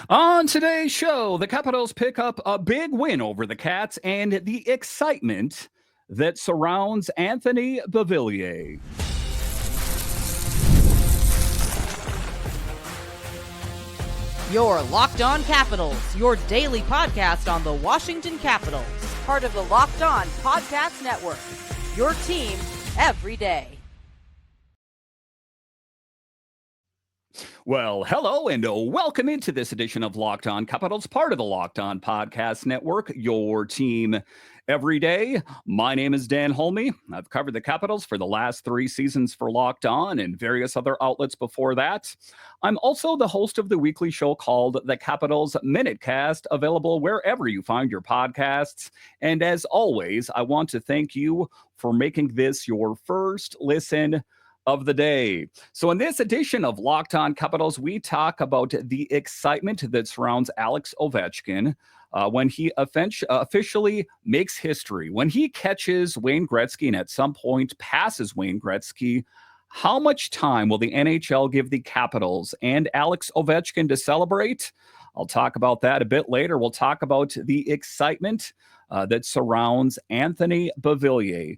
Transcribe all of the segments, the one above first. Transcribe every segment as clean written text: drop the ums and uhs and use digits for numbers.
On today's show, the Capitals pick up a big win over the Cats and the excitement that surrounds Anthony Beauvillier. Your Locked On Capitals, your daily podcast on the Washington Capitals. Part of the Locked On Podcast Network, your team every day. Well, hello and welcome into this edition of Locked On Capitals, part of the Locked On Podcast Network, your team every day. My name is Dan Holme. I've covered the Capitals for the last 3 seasons for Locked On and various other outlets before that. I'm also the host of the weekly show called The Capitals Minutecast, available wherever you find your podcasts. And as always, I want to thank you for making this your first listen of the day. So in this edition of Locked On Capitals, we talk about the excitement that surrounds Alex Ovechkin when he officially makes history, when he catches Wayne Gretzky and at some point passes Wayne Gretzky. How much time will the NHL give the Capitals and Alex Ovechkin to celebrate? I'll talk about that a bit later. We'll talk about the excitement that surrounds Anthony Beauvillier.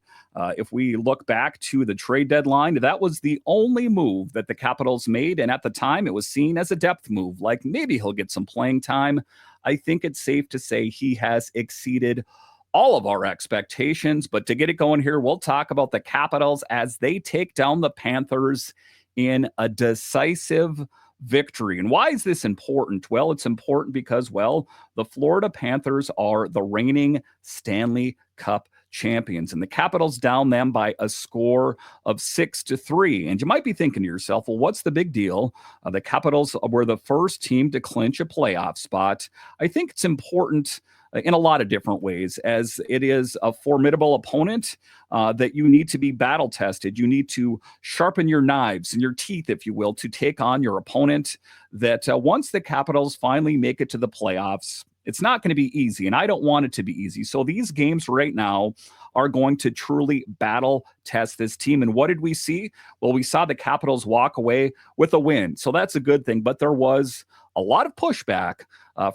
If we look back to the trade deadline, that was the only move that the Capitals made. And at the time, it was seen as a depth move, like maybe he'll get some playing time. I think it's safe to say he has exceeded all of our expectations. But to get it going here, we'll talk about the Capitals as they take down the Panthers in a decisive victory. And why is this important? Well, it's important because, the Florida Panthers are the reigning Stanley Cup champions, and the Capitals down them by a score of 6-3. And you might be thinking to yourself, well, what's the big deal? The Capitals were the first team to clinch a playoff spot. I think it's important in a lot of different ways, as it is a formidable opponent that you need to be battle tested. You need to sharpen your knives and your teeth, if you will, to take on your opponent. That once the Capitals finally make it to the playoffs, it's not going to be easy, and I don't want it to be easy. So these games right now are going to truly battle test this team. And what did we see? Well, we saw the Capitals walk away with a win. So that's a good thing. But there was a lot of pushback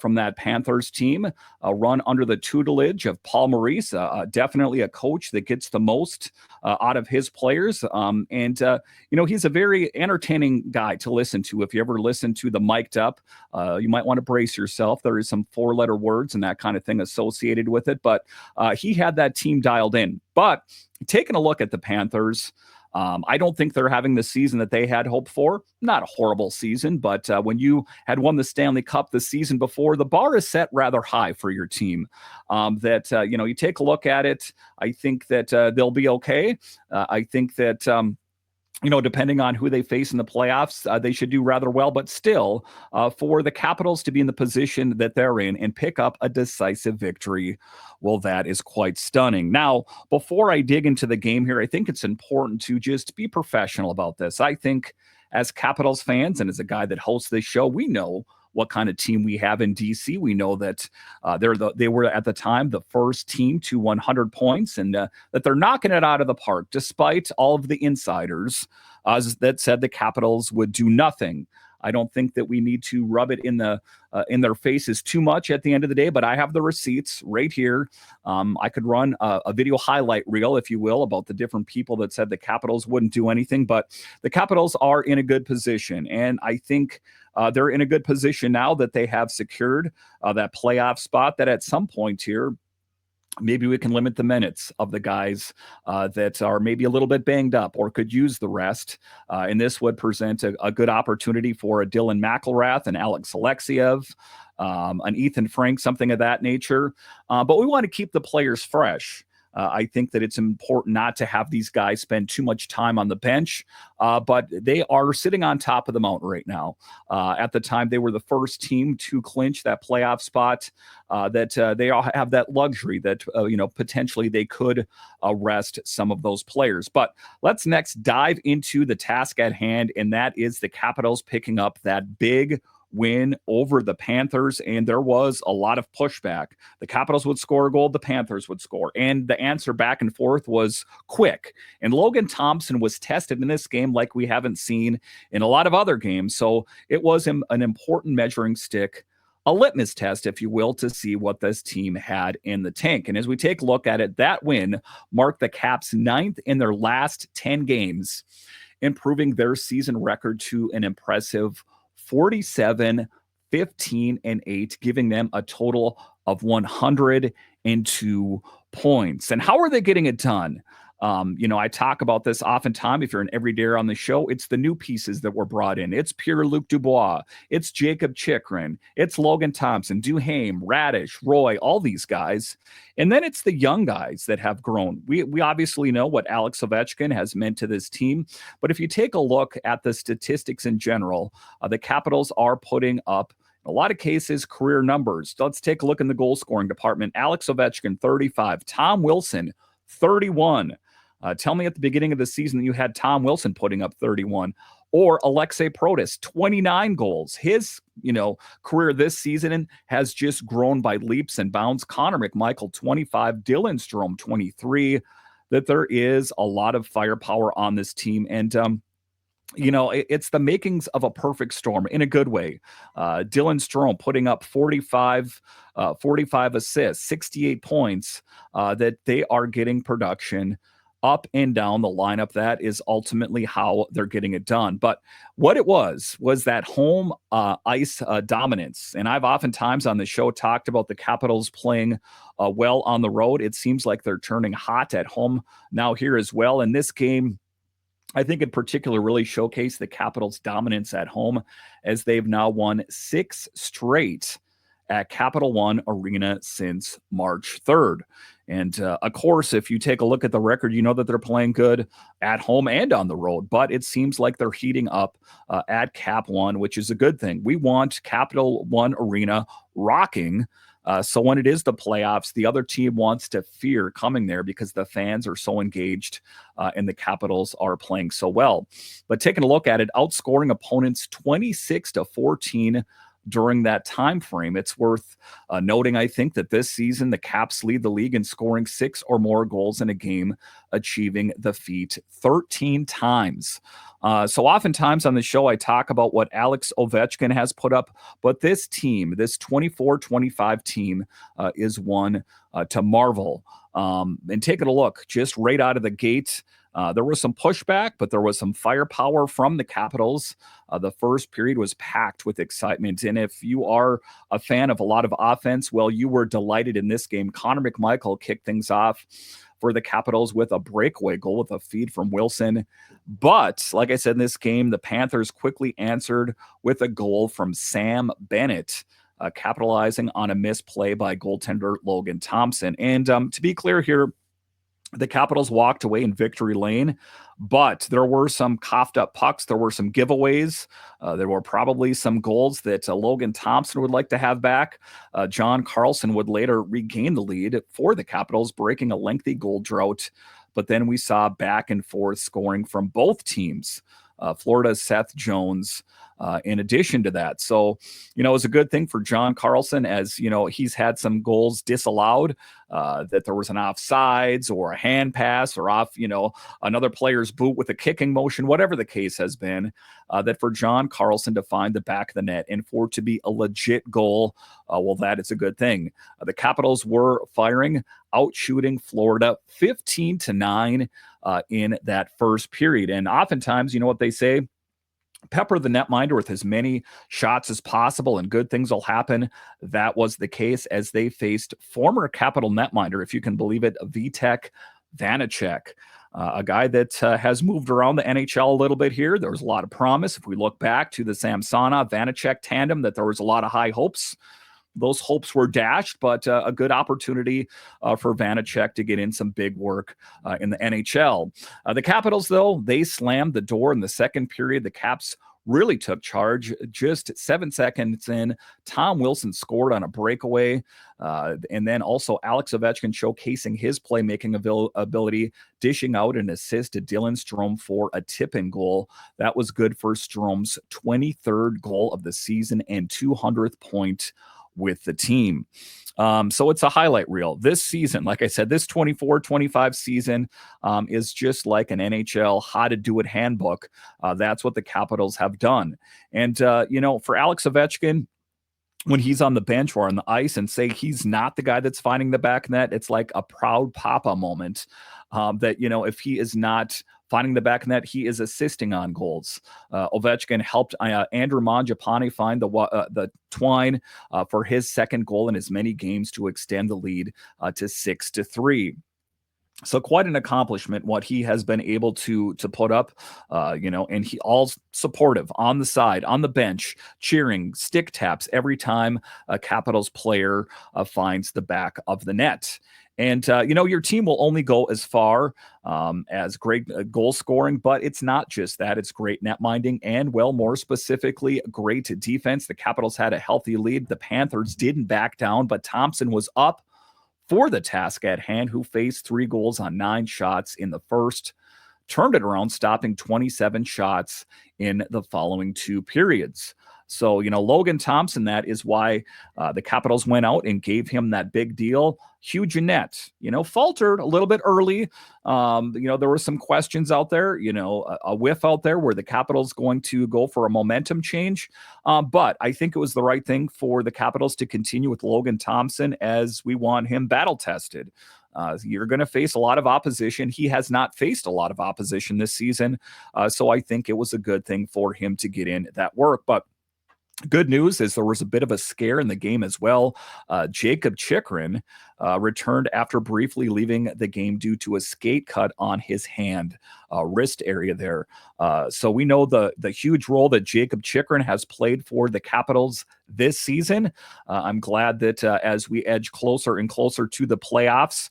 from that Panthers team, run under the tutelage of Paul Maurice, definitely a coach that gets the most out of his players. He's a very entertaining guy to listen to. If you ever listen to the Mic'd Up, you might want to brace yourself. There is some 4-letter words and that kind of thing associated with it. But he had that team dialed in. But taking a look at the Panthers, I don't think they're having the season that they had hoped for. Not a horrible season, but when you had won the Stanley Cup the season before, the bar is set rather high for your team. You take a look at it, I think that they'll be okay. I think that depending on who they face in the playoffs, they should do rather well. But still, for the Capitals to be in the position that they're in and pick up a decisive victory, well, that is quite stunning. Now, before I dig into the game here, I think it's important to just be professional about this. I think as Capitals fans and as a guy that hosts this show, we know what kind of team we have in DC. We know that they were at the time the first team to 100 points, and that they're knocking it out of the park, despite all of the insiders that said the Capitals would do nothing. I don't think that we need to rub it in their faces too much at the end of the day, but I have the receipts right here. I could run a video highlight reel, if you will, about the different people that said the Capitals wouldn't do anything, but the Capitals are in a good position. And I think they're in a good position now that they have secured that playoff spot, that at some point here, maybe we can limit the minutes of the guys that are maybe a little bit banged up or could use the rest. And this would present a good opportunity for a Dylan McIlrath and Aliaksei, an Ethan Frank, something of that nature. But we want to keep the players fresh. I think that it's important not to have these guys spend too much time on the bench, but they are sitting on top of the mountain right now. At the time, they were the first team to clinch that playoff spot, that they all have that luxury that, potentially they could rest some of those players. But let's next dive into the task at hand, and that is the Capitals picking up that big win over the Panthers, and there was a lot of pushback. The Capitals would score a goal, the Panthers would score, and the answer back and forth was quick. And Logan Thompson was tested in this game like we haven't seen in a lot of other games, so it was an important measuring stick a litmus test, if you will, to see what this team had in the tank. And as we take a look at it, that win marked the Caps' 9th in their last 10 games, improving their season record to an impressive 47, 15, and 8, giving them a total of 102 points. And how are they getting it done? I talk about this oftentimes. If you're an everydayer on the show, it's the new pieces that were brought in. It's Pierre-Luc Dubois. It's Jacob Chychrun. It's Logan Thompson, Duhaime, Radish, Roy, all these guys. And then it's the young guys that have grown. We obviously know what Alex Ovechkin has meant to this team. But if you take a look at the statistics in general, the Capitals are putting up, in a lot of cases, career numbers. Let's take a look in the goal scoring department. Alex Ovechkin, 35. Tom Wilson, 31. Tell me at the beginning of the season that you had Tom Wilson putting up 31, or Aliaksei Protas, 29 goals. His, career this season has just grown by leaps and bounds. Connor McMichael, 25, Dylan Strome, 23. That there is a lot of firepower on this team, and it's the makings of a perfect storm in a good way. Dylan Strome putting up 45 assists, 68 points, that they are getting production up and down the lineup. That is ultimately how they're getting it done. But what it was that home ice dominance. And I've oftentimes on the show talked about the Capitals playing well on the road. It seems like they're turning hot at home now here as well. In this game, I think in particular really showcased the Capitals' dominance at home, as they've now won 6 straight at Capital One Arena since March 3rd. And of course, if you take a look at the record, you know that they're playing good at home and on the road, but it seems like they're heating up at Cap One, which is a good thing. We want Capital One Arena rocking. So when it is the playoffs, the other team wants to fear coming there because the fans are so engaged and the Capitals are playing so well. But taking a look at it, outscoring opponents 26-14 during that time frame. It's worth noting, I think, that this season the Caps lead the league in scoring 6 or more goals in a game, achieving the feat 13 times. So oftentimes on the show, I talk about what Alex Ovechkin has put up, but this team, this 24-25 team, is one to marvel. And taking a look just right out of the gate, there was some pushback, but there was some firepower from the Capitals. The first period was packed with excitement. And if you are a fan of a lot of offense, well, you were delighted in this game. Connor McMichael kicked things off for the Capitals with a breakaway goal with a feed from Wilson. But like I said, in this game, the Panthers quickly answered with a goal from Sam Bennett, capitalizing on a misplay by goaltender Logan Thompson. And to be clear here, the Capitals walked away in victory lane, but there were some coughed up pucks. There were some giveaways. There were probably some goals that Logan Thompson would like to have back. John Carlson would later regain the lead for the Capitals, breaking a lengthy goal drought. But then we saw back and forth scoring from both teams. Florida's Seth Jones, in addition to that. So, it was a good thing for John Carlson, as, he's had some goals disallowed, that there was an offsides or a hand pass or off, another player's boot with a kicking motion, whatever the case has been, that for John Carlson to find the back of the net and for it to be a legit goal, well, that is a good thing. The Capitals were firing, out shooting Florida 15-9 in that first period. And oftentimes, you know what they say? Pepper the netminder with as many shots as possible and good things will happen. That was the case as they faced former Capital netminder, if you can believe it, Vitek Vanacek, a guy that has moved around the NHL a little bit here. There was a lot of promise. If we look back to the Samsonov-Vanacek tandem, that there was a lot of high hopes. Those hopes were dashed, but a good opportunity for Vanacek to get in some big work in the NHL. The Capitals, though, they slammed the door in the second period. The Caps really took charge. Just 7 seconds in, Tom Wilson scored on a breakaway. And then also Alex Ovechkin showcasing his playmaking ability, dishing out an assist to Dylan Strome for a tip-in goal. That was good for Strome's 23rd goal of the season and 200th point with the team. So it's a highlight reel. This season, like I said, this 24-25 season is just like an NHL how to do it handbook. That's what the Capitals have done. And, for Alex Ovechkin, when he's on the bench or on the ice and say he's not the guy that's finding the back net, it's like a proud papa moment. That, if he is not finding the back net, he is assisting on goals. Ovechkin helped Andrew Mangiapane find the twine for his second goal in as many games to extend the lead to 6-3. So quite an accomplishment what he has been able to put up, and he all supportive on the side, on the bench, cheering, stick taps every time a Capitals player finds the back of the net. And, your team will only go as far as great goal scoring, but it's not just that. It's great net minding and, well, more specifically, great defense. The Capitals had a healthy lead. The Panthers didn't back down, but Thompson was up for the task at hand, who faced 3 goals on 9 shots in the first, turned it around, stopping 27 shots in the following 2 periods. So, Logan Thompson, that is why the Capitals went out and gave him that big deal. Huge in net, faltered a little bit early. There were some questions out there, a whiff out there where the Capitals going to go for a momentum change. But I think it was the right thing for the Capitals to continue with Logan Thompson, as we want him battle tested. You're going to face a lot of opposition. He has not faced a lot of opposition this season. So I think it was a good thing for him to get in that work. But good news is there was a bit of a scare in the game as well. Jakob Chychrun returned after briefly leaving the game due to a skate cut on his hand, wrist area there. So we know the huge role that Jakob Chychrun has played for the Capitals this season. I'm glad that as we edge closer and closer to the playoffs,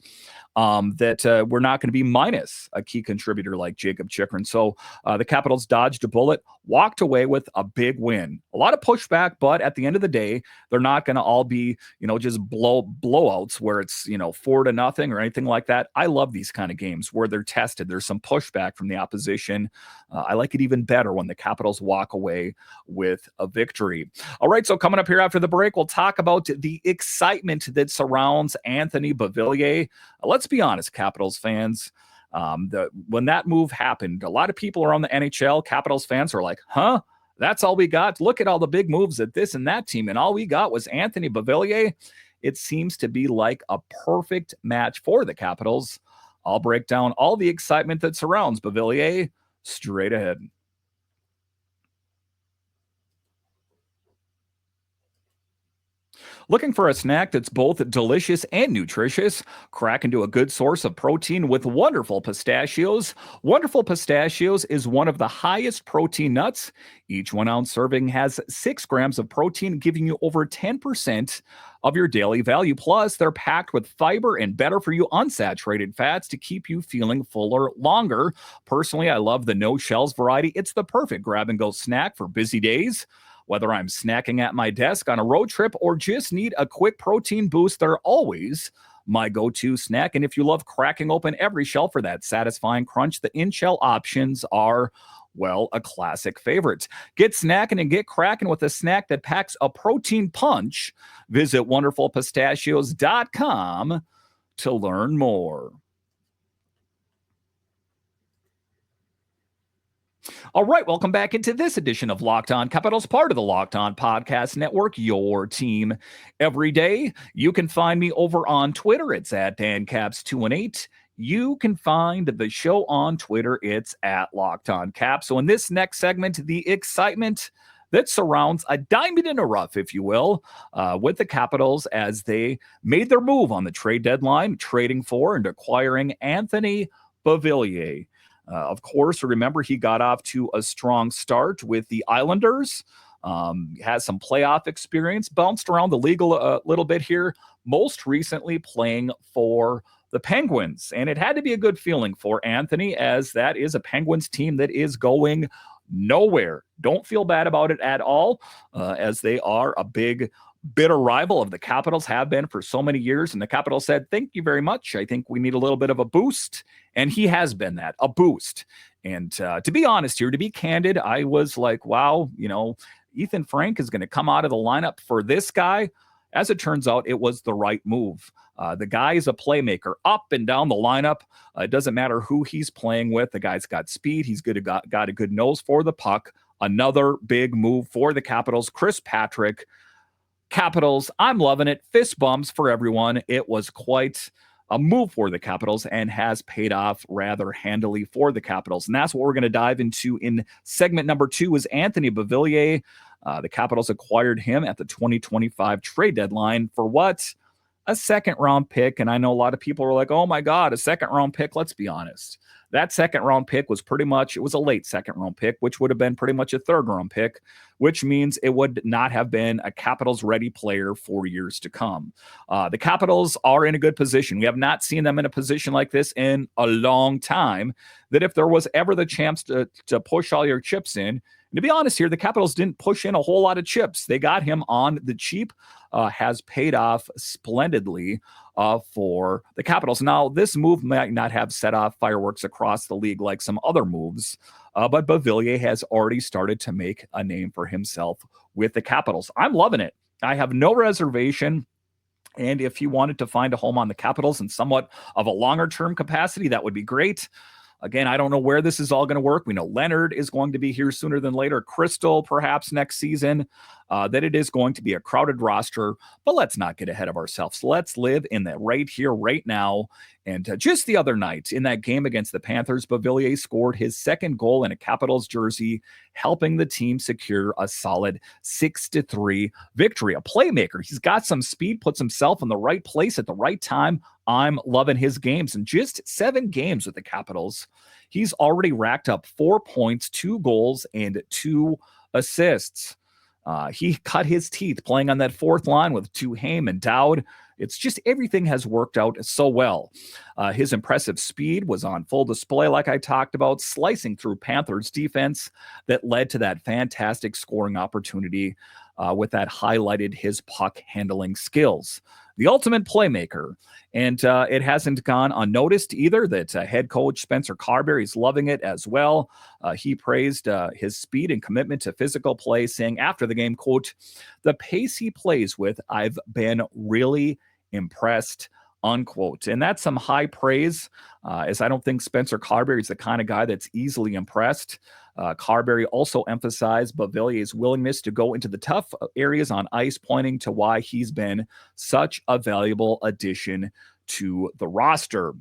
that we're not going to be minus a key contributor like Jakob Chychrun. So the Capitals dodged a bullet, walked away with a big win. A lot of pushback, but at the end of the day, they're not going to all be, just blowouts where it's, 4-0 or anything like that. I love these kind of games where they're tested. There's some pushback from the opposition. I like it even better when the Capitals walk away with a victory. All right, so coming up here after the break, we'll talk about the excitement that surrounds Anthony Beauvillier. Let's be honest, Capitals fans. When that move happened, a lot of people around the NHL, Capitals fans, are like, huh? That's all we got? Look at all the big moves at this and that team, and all we got was Anthony Beauvillier. It seems to be like a perfect match for the Capitals. I'll break down all the excitement that surrounds Beauvillier straight ahead. Looking for a snack that's both delicious and nutritious? Crack into a good source of protein with Wonderful Pistachios. Wonderful Pistachios is one of the highest protein nuts. Each 1 ounce serving has 6 grams of protein, giving you over 10% of your daily value. Plus, they're packed with fiber and better for you unsaturated fats to keep you feeling fuller longer. Personally, I love the no shells variety. It's the perfect grab and go snack for busy days. Whether I'm snacking at my desk on a road trip or just need a quick protein boost, they're always my go-to snack. And if you love cracking open every shell for that satisfying crunch, the in-shell options are, well, a classic favorite. Get snacking and get cracking with a snack that packs a protein punch. Visit wonderfulpistachios.com to learn more. All right, welcome back into this edition of Locked On Capitals, part of the Locked On Podcast Network, your team every day. You can find me over on Twitter. It's at DanCaps218. You can find the show on Twitter. It's at Locked On Caps. So in this next segment, the excitement that surrounds a diamond in a rough, if you will, with the Capitals as they made their move on the trade deadline, trading for and acquiring Anthony Beauvillier. Of course, remember, he got off to a strong start with the Islanders, has some playoff experience, bounced around the league a little bit here, most recently playing for the Penguins. And it had to be a good feeling for Anthony, as that is a Penguins team that is going nowhere. Don't feel bad about it at all, as they are a big, bitter rival of the Capitals, have been for so many years. And the Capitals said, thank you very much. I think we need a little bit of a boost. And he has been that, a boost. And to be honest here, to be candid, I was like, wow, Ethan Frank is going to come out of the lineup for this guy. As it turns out, it was the right move. The guy is a playmaker up and down the lineup. It doesn't matter who he's playing with. The guy's got speed. He's got a good nose for the puck. Another big move for the Capitals. Chris Patrick Capitals, I'm loving it. Fist bumps for everyone. It was quite a move for the Capitals and has paid off rather handily for the Capitals. And that's what we're going to dive into in segment number 2 is Anthony Beauvillier. The Capitals acquired him at the 2025 trade deadline for what? A second-round pick. And I know a lot of people were like, oh, my God, a second-round pick. Let's be honest. That second-round pick was it was a late second-round pick, which would have been pretty much a third-round pick, which means it would not have been a Capitals-ready player for years to come. The Capitals are in a good position. We have not seen them in a position like this in a long time, that if there was ever the chance to push all your chips in, and to be honest here, the Capitals didn't push in a whole lot of chips. They got him on the cheap, has paid off splendidly for the Capitals. Now, this move might not have set off fireworks across the league like some other moves, but Beauvillier has already started to make a name for himself with the Capitals. I'm loving it. I have no reservation. And if you wanted to find a home on the Capitals in somewhat of a longer-term capacity, that would be great. Again, I don't know where this is all going to work. We know Leonard is going to be here sooner than later. Crystal, perhaps next season. That it is going to be a crowded roster. But let's not get ahead of ourselves. Let's live in the right here, right now. And just the other night, in that game against the Panthers, Beauvillier scored his second goal in a Capitals jersey, helping the team secure a solid 6-3 victory. A playmaker. He's got some speed, puts himself in the right place at the right time. I'm loving his games. In just 7 games with the Capitals, he's already racked up 4 points, 2 goals, and 2 assists. He cut his teeth playing on that fourth line with Duhaime and Dowd. It's just everything has worked out so well. His impressive speed was on full display, like I talked about, slicing through Panthers defense that led to that fantastic scoring opportunity with that highlighted his puck handling skills. The ultimate playmaker. And it hasn't gone unnoticed either that head coach Spencer Carberry is loving it as well. He praised his speed and commitment to physical play, saying after the game, quote, "The pace he plays with, I've been really impressed," unquote. And that's some high praise, as I don't think Spencer Carberry is the kind of guy that's easily impressed. Carberry also emphasized Beauvillier's willingness to go into the tough areas on ice, pointing to why he's been such a valuable addition to the roster.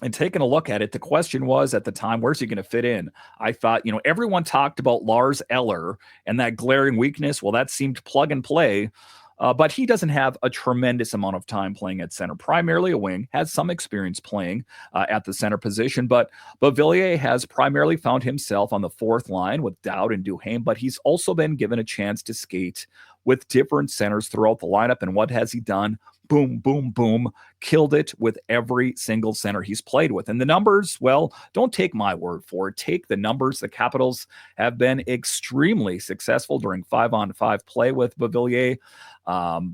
And taking a look at it, the question was at the time, where's he going to fit in? I thought, everyone talked about Lars Eller and that glaring weakness. Well, that seemed plug and play. But he doesn't have a tremendous amount of time playing at center, primarily a wing, has some experience playing at the center position. But Beauvillier has primarily found himself on the fourth line with Dowd and Duhaime, but he's also been given a chance to skate with different centers throughout the lineup. And what has he done? Boom, boom, boom, killed it with every single center he's played with. And the numbers, well, don't take my word for it. Take the numbers. The Capitals have been extremely successful during 5-on-5 play with Beauvillier,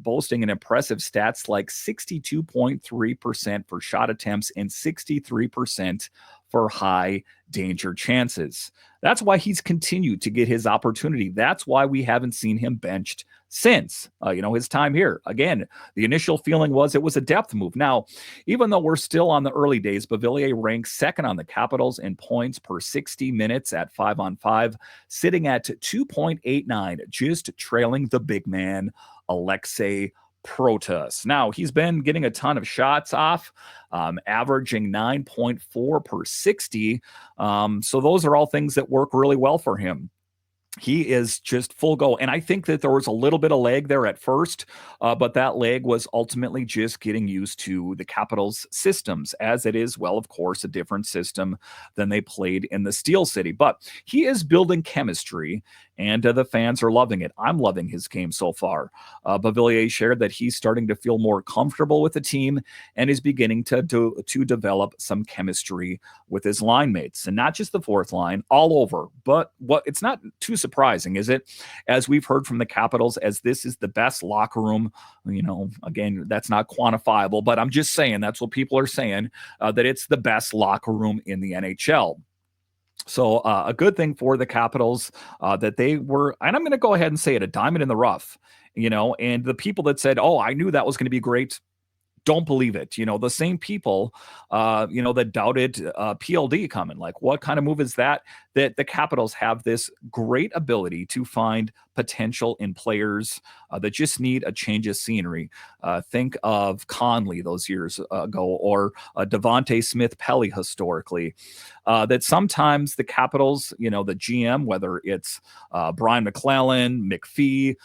boasting an impressive stats like 62.3% for shot attempts and 63% for high danger chances. That's why he's continued to get his opportunity. That's why we haven't seen him benched since, his time here. Again, the initial feeling was it was a depth move. Now, even though we're still on the early days, Beauvillier ranks second on the Capitals in points per 60 minutes at 5-on-5, sitting at 2.89, just trailing the big man, Aleksei Protas. Now, he's been getting a ton of shots off, averaging 9.4 per 60. So those are all things that work really well for him. He is just full go. And I think that there was a little bit of lag there at first, but that lag was ultimately just getting used to the Capitals' systems, as it is, well, of course, a different system than they played in the Steel City. But he is building chemistry, and the fans are loving it. I'm loving his game so far. Beauvillier shared that he's starting to feel more comfortable with the team and is beginning to develop some chemistry with his line mates, and not just the fourth line, all over. But it's not too surprising, is it? As we've heard from the Capitals, as this is the best locker room, again, that's not quantifiable, but I'm just saying that's what people are saying, that it's the best locker room in the NHL. So a good thing for the Capitals that they were, and I'm going to go ahead and say it, a diamond in the rough, and the people that said, oh, I knew that was going to be great, don't believe it. The same people, that doubted PLD coming. Like, what kind of move is that? that the Capitals have this great ability to find potential in players that just need a change of scenery. Think of Conley those years ago, or Devontae Smith-Pelly historically. That sometimes the Capitals, the GM, whether it's Brian McClellan, McPhee,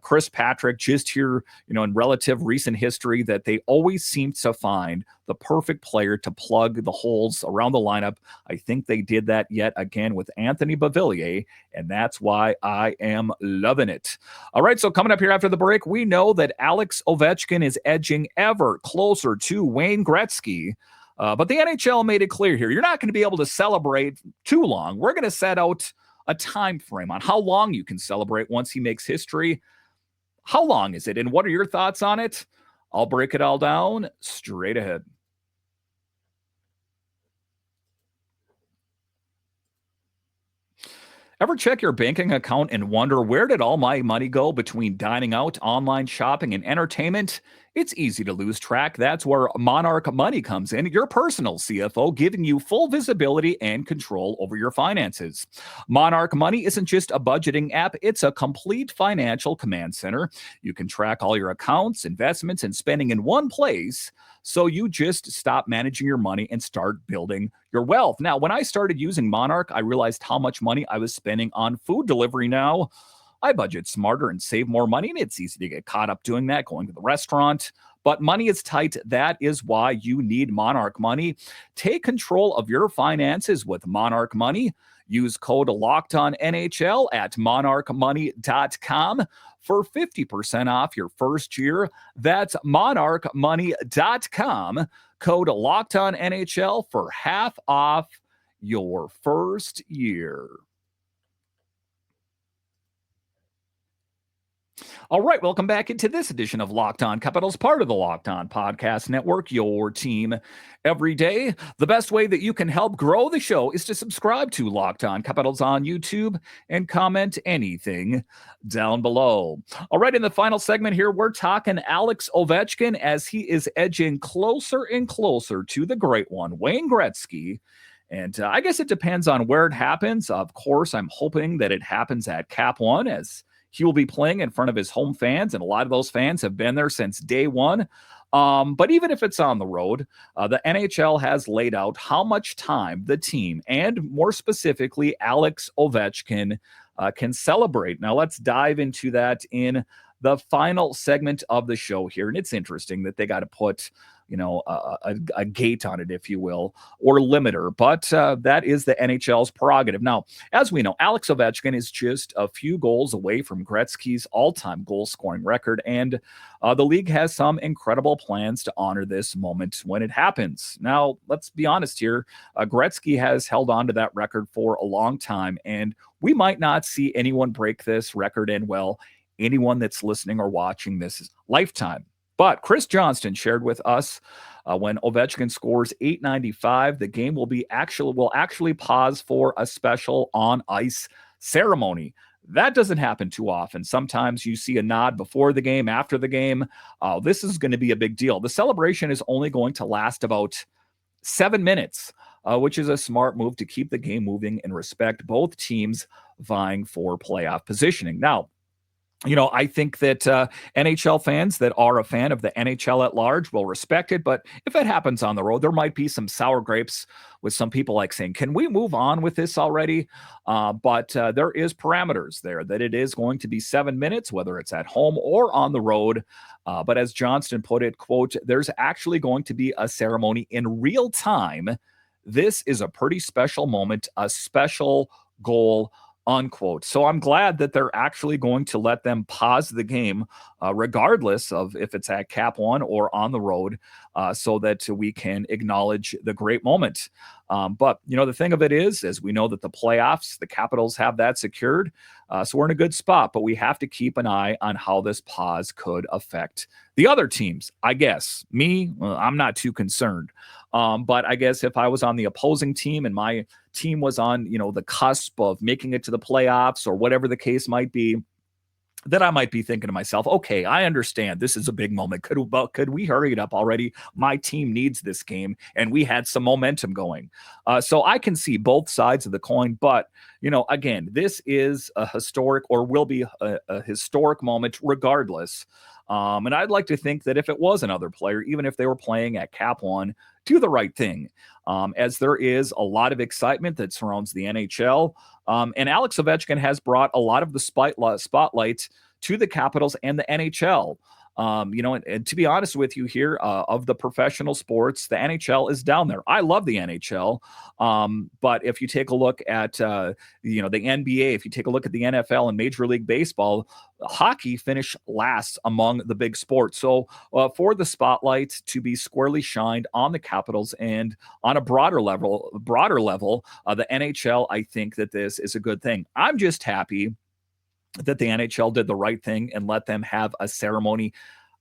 Chris Patrick, just here, in relative recent history, that they always seem to find the perfect player to plug the holes around the lineup. I think they did that yet again with Anthony Beauvillier, and that's why I am loving it. All right, so coming up here after the break, we know that Alex Ovechkin is edging ever closer to Wayne Gretzky. But the NHL made it clear here, you're not going to be able to celebrate too long. We're going to set out a time frame on how long you can celebrate once he makes history. How long is it, and what are your thoughts on it? I'll break it all down straight ahead. Ever check your banking account and wonder, where did all my money go between dining out, online shopping, and entertainment? It's easy to lose track. That's where Monarch Money comes in, your personal CFO, giving you full visibility and control over your finances. Monarch Money isn't just a budgeting app, it's a complete financial command center. You can track all your accounts, investments, and spending in one place, so you just stop managing your money and start building your wealth. Now, when I started using Monarch, I realized how much money I was spending on food delivery. Now I budget smarter and save more money, and it's easy to get caught up doing that, going to the restaurant. But money is tight. That is why you need Monarch Money. Take control of your finances with Monarch Money. Use code LOCKEDONNHL at monarchmoney.com for 50% off your first year. That's monarchmoney.com. Code LOCKEDONNHL for half off your first year. All right, welcome back into this edition of Locked On Capitals, part of the Locked On Podcast Network, your team every day. The best way that you can help grow the show is to subscribe to Locked On Capitals on YouTube and comment anything down below. All right, in the final segment here, we're talking Alex Ovechkin as he is edging closer and closer to the great one, Wayne Gretzky. And I guess it depends on where it happens. Of course, I'm hoping that it happens at Cap One, as he will be playing in front of his home fans, and a lot of those fans have been there since day one. But even if it's on the road, the NHL has laid out how much time the team, and more specifically Alex Ovechkin, can celebrate. Now let's dive into that in the final segment of the show here. And it's interesting that they got to put a gate on it, if you will, or limiter, but that is the NHL's prerogative. Now, as we know, Alex Ovechkin is just a few goals away from Gretzky's all-time goal-scoring record, and the league has some incredible plans to honor this moment when it happens. Now, let's be honest here. Gretzky has held on to that record for a long time, and we might not see anyone break this record in, well, anyone that's listening or watching this lifetime. But Chris Johnston shared with us when Ovechkin scores .895, the game will actually pause for a special on-ice ceremony. That doesn't happen too often. Sometimes you see a nod before the game, after the game. This is going to be a big deal. The celebration is only going to last about 7 minutes, which is a smart move to keep the game moving and respect both teams vying for playoff positioning. Now, I think that NHL fans that are a fan of the NHL at large will respect it. But if it happens on the road, there might be some sour grapes with some people like saying, can we move on with this already? But there is parameters there that it is going to be 7 minutes, whether it's at home or on the road. But as Johnston put it, quote, there's actually going to be a ceremony in real time. This is a pretty special moment, a special goal, unquote. So I'm glad that they're actually going to let them pause the game, regardless of if it's at Cap One or on the road, so that we can acknowledge the great moment. But, the thing of it is we know that the playoffs, the Capitals have that secured. So we're in a good spot, but we have to keep an eye on how this pause could affect the other teams. I guess I'm not too concerned. But I guess if I was on the opposing team and my team was on, the cusp of making it to the playoffs or whatever the case might be, then I might be thinking to myself, okay, I understand this is a big moment. Could we hurry it up already? My team needs this game, and we had some momentum going. So I can see both sides of the coin, but again, this is a historic, or will be a historic moment regardless. And I'd like to think that if it was another player, even if they were playing at Cap One, do the right thing, as there is a lot of excitement that surrounds the NHL. And Alex Ovechkin has brought a lot of the spotlight to the Capitals and the NHL. And to be honest with you here, of the professional sports, the NHL is down there. I love the NHL. But if you take a look at, the NBA, if you take a look at the NFL and Major League Baseball, hockey finished last among the big sports. So for the spotlight to be squarely shined on the Capitals and on a broader level, the NHL, I think that this is a good thing. I'm just happy that the NHL did the right thing and let them have a ceremony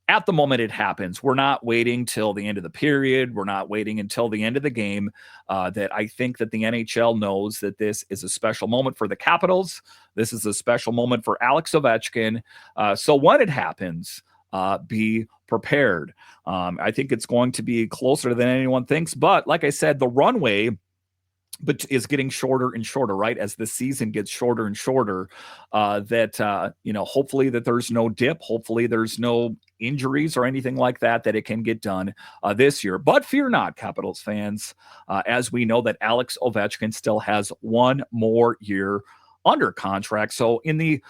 at the moment it happens. We're not waiting till the end of the period. We're not waiting until the end of the game. That I think that the NHL knows that this is a special moment for the Capitals. This is a special moment for Alex Ovechkin. So when it happens, be prepared. I think it's going to be closer than anyone thinks. But like I said, the runway is getting shorter and shorter, right? As the season gets shorter and shorter, hopefully that there's no dip. Hopefully there's no injuries or anything like that it can get done this year. But fear not, Capitals fans, as we know that Alex Ovechkin still has one more year under contract. So in the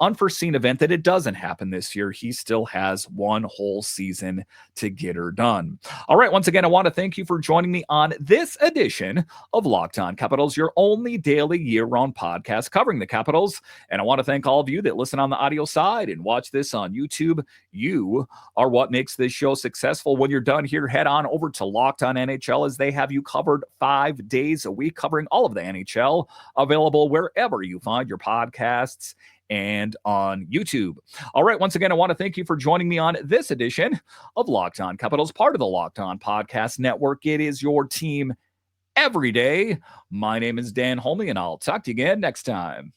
unforeseen event that it doesn't happen this year, he still has one whole season to get her done. All right, once again, I want to thank you for joining me on this edition of Locked On Capitals, your only daily year-round podcast covering the Capitals. And I want to thank all of you that listen on the audio side and watch this on YouTube. You are what makes this show successful. When you're done here, head on over to Locked On NHL, as they have you covered 5 days a week, covering all of the NHL, available wherever you find your podcasts and on YouTube. All right, once again, I want to thank you for joining me on this edition of Locked On Capitals, part of the Locked On Podcast Network. It is your team every day. My name is Dan Holme, and I'll talk to you again next time.